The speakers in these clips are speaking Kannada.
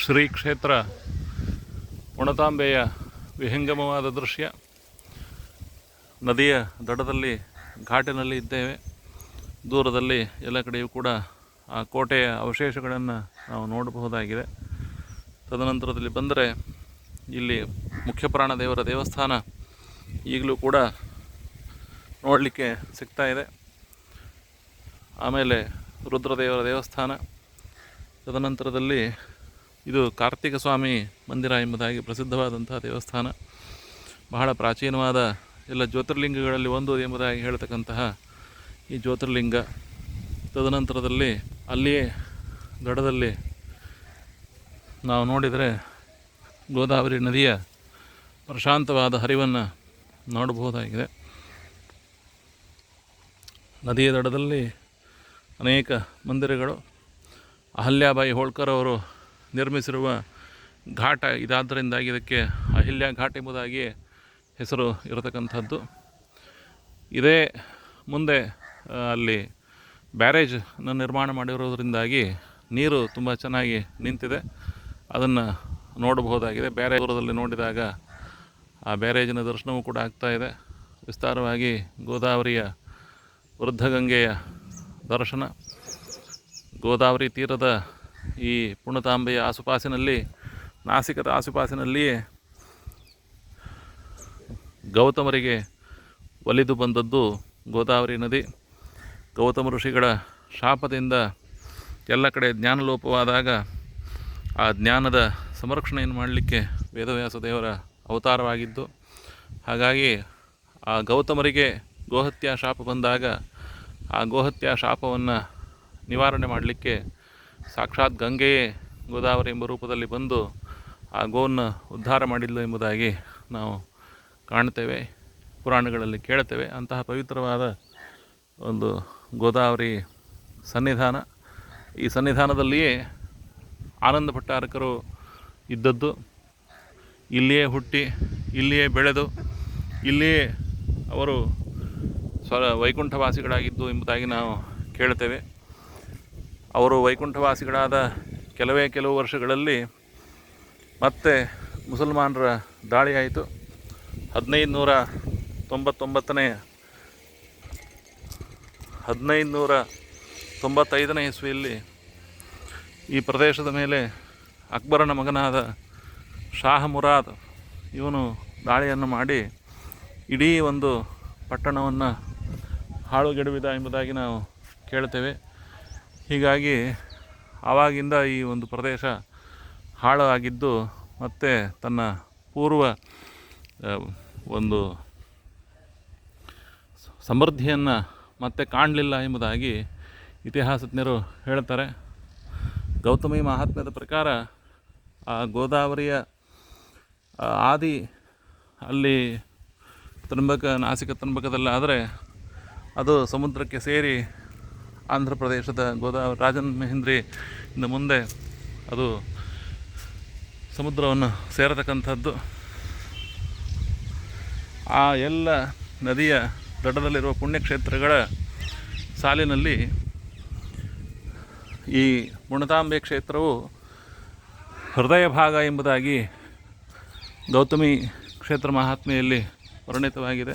ಶ್ರೀ ಕ್ಷೇತ್ರ ಪುಣತಾಂಬೆಯ ವಿಹಂಗಮವಾದ ದೃಶ್ಯ. ನದಿಯ ದಡದಲ್ಲಿ ಘಾಟಿನಲ್ಲಿ ಇದ್ದೇವೆ. ದೂರದಲ್ಲಿ ಎಲ್ಲ ಕಡೆಯೂ ಕೂಡ ಆ ಕೋಟೆಯ ಅವಶೇಷಗಳನ್ನು ನಾವು ನೋಡಬಹುದಾಗಿದೆ. ತದನಂತರದಲ್ಲಿ ಬಂದರೆ ಇಲ್ಲಿ ಮುಖ್ಯ ಪ್ರಾಣದೇವರ ದೇವಸ್ಥಾನ ಈಗಲೂ ಕೂಡ ನೋಡಲಿಕ್ಕೆ ಸಿಗ್ತಾ ಇದೆ. ಆಮೇಲೆ ರುದ್ರದೇವರ ದೇವಸ್ಥಾನ. ತದನಂತರದಲ್ಲಿ ಇದು ಕಾರ್ತಿಕ ಸ್ವಾಮಿ ಮಂದಿರ ಎಂಬುದಾಗಿ ಪ್ರಸಿದ್ಧವಾದಂಥ ದೇವಸ್ಥಾನ. ಬಹಳ ಪ್ರಾಚೀನವಾದ ಎಲ್ಲ ಜ್ಯೋತಿರ್ಲಿಂಗಗಳಲ್ಲಿ ಒಂದು ಎಂಬುದಾಗಿ ಹೇಳ್ತಕ್ಕಂತಹ ಈ ಜ್ಯೋತಿರ್ಲಿಂಗ. ತದನಂತರದಲ್ಲಿ ಅಲ್ಲಿಯೇ ದಡದಲ್ಲಿ ನಾವು ನೋಡಿದರೆ ಗೋದಾವರಿ ನದಿಯ ಪ್ರಶಾಂತವಾದ ಹರಿವನ್ನು ನೋಡಬಹುದಾಗಿದೆ. ನದಿಯ ದಡದಲ್ಲಿ ಅನೇಕ ಮಂದಿರಗಳು. ಅಹಲ್ಯಾಬಾಯಿ ಹೋಳ್ಕರ್ ಅವರು ನಿರ್ಮಿಸಿರುವ ಘಾಟ ಇದಾದ್ದರಿಂದಾಗಿ ಇದಕ್ಕೆ ಅಹಿಲ್ಯ ಘಾಟ್ ಎಂಬುದಾಗಿ ಹೆಸರು ಇರತಕ್ಕಂಥದ್ದು. ಇದೇ ಮುಂದೆ ಅಲ್ಲಿ ಬ್ಯಾರೇಜನ್ನು ನಿರ್ಮಾಣ ಮಾಡಿರೋದರಿಂದಾಗಿ ನೀರು ತುಂಬ ಚೆನ್ನಾಗಿ ನಿಂತಿದೆ. ಅದನ್ನು ನೋಡಬಹುದಾಗಿದೆ. ಬ್ಯಾರೇಜ್ ದೂರದಲ್ಲಿ ನೋಡಿದಾಗ ಆ ಬ್ಯಾರೇಜಿನ ದರ್ಶನವೂ ಕೂಡ ಆಗ್ತಾ ಇದೆ. ವಿಸ್ತಾರವಾಗಿ ಗೋದಾವರಿಯ ವೃದ್ಧಗಂಗೆಯ ದರ್ಶನ. ಗೋದಾವರಿ ತೀರದ ಈ ಪುಣತಾಂಬೆಯ ಆಸುಪಾಸಿನಲ್ಲಿ, ನಾಸಿಕದ ಆಸುಪಾಸಿನಲ್ಲಿಯೇ ಗೌತಮರಿಗೆ ಒಲಿದು ಬಂದದ್ದು ಗೋದಾವರಿ ನದಿ. ಗೌತಮ ಋಷಿಗಳ ಶಾಪದಿಂದ ಎಲ್ಲ ಕಡೆ ಜ್ಞಾನಲೋಪವಾದಾಗ ಆ ಜ್ಞಾನದ ಸಂರಕ್ಷಣೆಯನ್ನು ಮಾಡಲಿಕ್ಕೆ ವೇದವ್ಯಾಸ ದೇವರ ಅವತಾರವಾಗಿದ್ದು, ಹಾಗಾಗಿ ಆ ಗೌತಮರಿಗೆ ಗೋಹತ್ಯಾ ಶಾಪ ಬಂದಾಗ ಆ ಗೋಹತ್ಯಾ ಶಾಪವನ್ನು ನಿವಾರಣೆ ಮಾಡಲಿಕ್ಕೆ ಸಾಕ್ಷಾತ್ ಗಂಗೆಯೇ ಗೋದಾವರಿ ಎಂಬ ರೂಪದಲ್ಲಿ ಬಂದು ಆ ಗೋವನ್ನು ಉದ್ಧಾರ ಮಾಡಿದ್ಲು ಎಂಬುದಾಗಿ ನಾವು ಕಾಣ್ತೇವೆ, ಪುರಾಣಗಳಲ್ಲಿ ಕೇಳ್ತೇವೆ. ಅಂತಹ ಪವಿತ್ರವಾದ ಒಂದು ಗೋದಾವರಿ ಸನ್ನಿಧಾನ. ಈ ಸನ್ನಿಧಾನದಲ್ಲಿಯೇ ಆನಂದ ಭಟ್ಟಾರಕರು ಇದ್ದದ್ದು. ಇಲ್ಲಿಯೇ ಹುಟ್ಟಿ, ಇಲ್ಲಿಯೇ ಬೆಳೆದು, ಇಲ್ಲಿಯೇ ಅವರು ವೈಕುಂಠವಾಸಿಗಳಾಗಿದ್ದು ಎಂಬುದಾಗಿ ನಾವು ಕೇಳ್ತೇವೆ. ಅವರು ವೈಕುಂಠವಾಸಿಗಳಾದ ಕೆಲವು ವರ್ಷಗಳಲ್ಲಿ ಮತ್ತೆ ಮುಸಲ್ಮಾನರ ದಾಳಿ ಆಯಿತು. 1595ನೇ ಇಸ್ವಿಯಲ್ಲಿ ಈ ಪ್ರದೇಶದ ಮೇಲೆ ಅಕ್ಬರನ ಮಗನಾದ ಶಾಹ ಮುರಾದ್ ಇವನು ದಾಳಿಯನ್ನು ಮಾಡಿ ಇಡೀ ಒಂದು ಪಟ್ಟಣವನ್ನು ಹಾಳುಗೆಡವಿದ ಎಂಬುದಾಗಿ ನಾವು ಕೇಳ್ತೇವೆ. ಹೀಗಾಗಿ ಆವಾಗಿಂದ ಈ ಒಂದು ಪ್ರದೇಶ ಹಾಳು ಆಗಿದ್ದು ಮತ್ತು ತನ್ನ ಪೂರ್ವ ಒಂದು ಸಮೃದ್ಧಿಯನ್ನು ಮತ್ತೆ ಕಾಣಲಿಲ್ಲ ಎಂಬುದಾಗಿ ಇತಿಹಾಸಜ್ಞರು ಹೇಳ್ತಾರೆ. ಗೌತಮಿ ಮಹಾತ್ಮ್ಯದ ಪ್ರಕಾರ ಆ ಗೋದಾವರಿಯ ಆದಿ ಅಲ್ಲಿ ನಾಸಿಕ ತ್ರಂಬಕದಲ್ಲಾದರೆ ಅದು ಸಮುದ್ರಕ್ಕೆ ಸೇರಿ ಆಂಧ್ರ ಪ್ರದೇಶದ ಗೋದಾವರಿ ರಾಜನ್ ಮಹೇಂದ್ರಿ ಇಂದ ಮುಂದೆ ಅದು ಸಮುದ್ರವನ್ನು ಸೇರತಕ್ಕಂಥದ್ದು. ಆ ಎಲ್ಲ ನದಿಯ ದಡದಲ್ಲಿರುವ ಪುಣ್ಯಕ್ಷೇತ್ರಗಳ ಸಾಲಿನಲ್ಲಿ ಈ ಪುಣತಾಂಬೆ ಕ್ಷೇತ್ರವು ಹೃದಯ ಭಾಗ ಎಂಬುದಾಗಿ ಗೌತಮಿ ಕ್ಷೇತ್ರ ಮಹಾತ್ಮೆಯಲ್ಲಿ ವರ್ಣಿತವಾಗಿದೆ.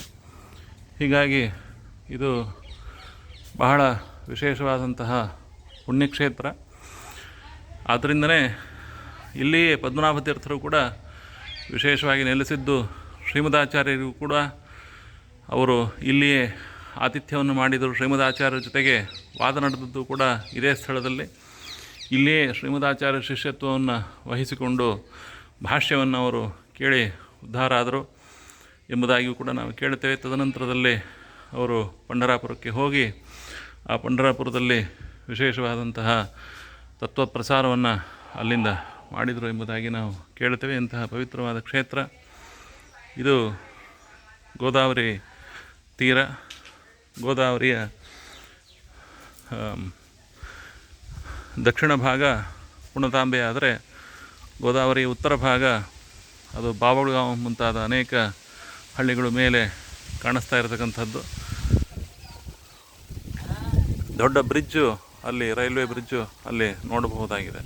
ಹೀಗಾಗಿ ಇದು ಬಹಳ ವಿಶೇಷವಾದಂತಹ ಪುಣ್ಯಕ್ಷೇತ್ರ. ಆದ್ದರಿಂದಲೇ ಇಲ್ಲಿಯೇ ಪದ್ಮನಾಭ ತೀರ್ಥರು ಕೂಡ ವಿಶೇಷವಾಗಿ ನೆಲೆಸಿದ್ದು. ಶ್ರೀಮದಾಚಾರ್ಯರಿಗೂ ಕೂಡ ಅವರು ಇಲ್ಲಿಯೇ ಆತಿಥ್ಯವನ್ನು ಮಾಡಿದರು. ಶ್ರೀಮದಾಚಾರ್ಯರ ಜೊತೆಗೆ ವಾದ ನಡೆದದ್ದು ಕೂಡ ಇದೇ ಸ್ಥಳದಲ್ಲಿ. ಇಲ್ಲಿಯೇ ಶ್ರೀಮದಾಚಾರ್ಯ ಶಿಷ್ಯತ್ವವನ್ನು ವಹಿಸಿಕೊಂಡು ಭಾಷ್ಯವನ್ನು ಅವರು ಕೇಳಿ ಉದ್ಧಾರ ಆದರು ಎಂಬುದಾಗಿಯೂ ಕೂಡ ನಾವು ಕೇಳ್ತೇವೆ. ತದನಂತರದಲ್ಲಿ ಅವರು ಪಂಢರಾಪುರಕ್ಕೆ ಹೋಗಿ ಆ ಪಂಢರಾಪುರದಲ್ಲಿ ವಿಶೇಷವಾದಂತಹ ತತ್ವ ಪ್ರಸಾರವನ್ನು ಅಲ್ಲಿಂದ ಮಾಡಿದರು ಎಂಬುದಾಗಿ ನಾವು ಕೇಳ್ತೇವೆ. ಇಂತಹ ಪವಿತ್ರವಾದ ಕ್ಷೇತ್ರ ಇದು. ಗೋದಾವರಿ ತೀರ, ಗೋದಾವರಿಯ ದಕ್ಷಿಣ ಭಾಗ ಪುಣತಾಂಬೆ ಆದರೆ ಗೋದಾವರಿಯ ಉತ್ತರ ಭಾಗ ಅದು ಬಾವಳಗಾಂವ್ ಮುಂತಾದ ಅನೇಕ ಹಳ್ಳಿಗಳು ಮೇಲೆ ಕಾಣಿಸ್ತಾ ಇರತಕ್ಕಂಥದ್ದು. ದೊಡ್ಡ ಬ್ರಿಡ್ಜು ಅಲ್ಲಿ, ರೈಲ್ವೆ ಬ್ರಿಡ್ಜು ಅಲ್ಲಿ ನೋಡಬಹುದಾಗಿದೆ.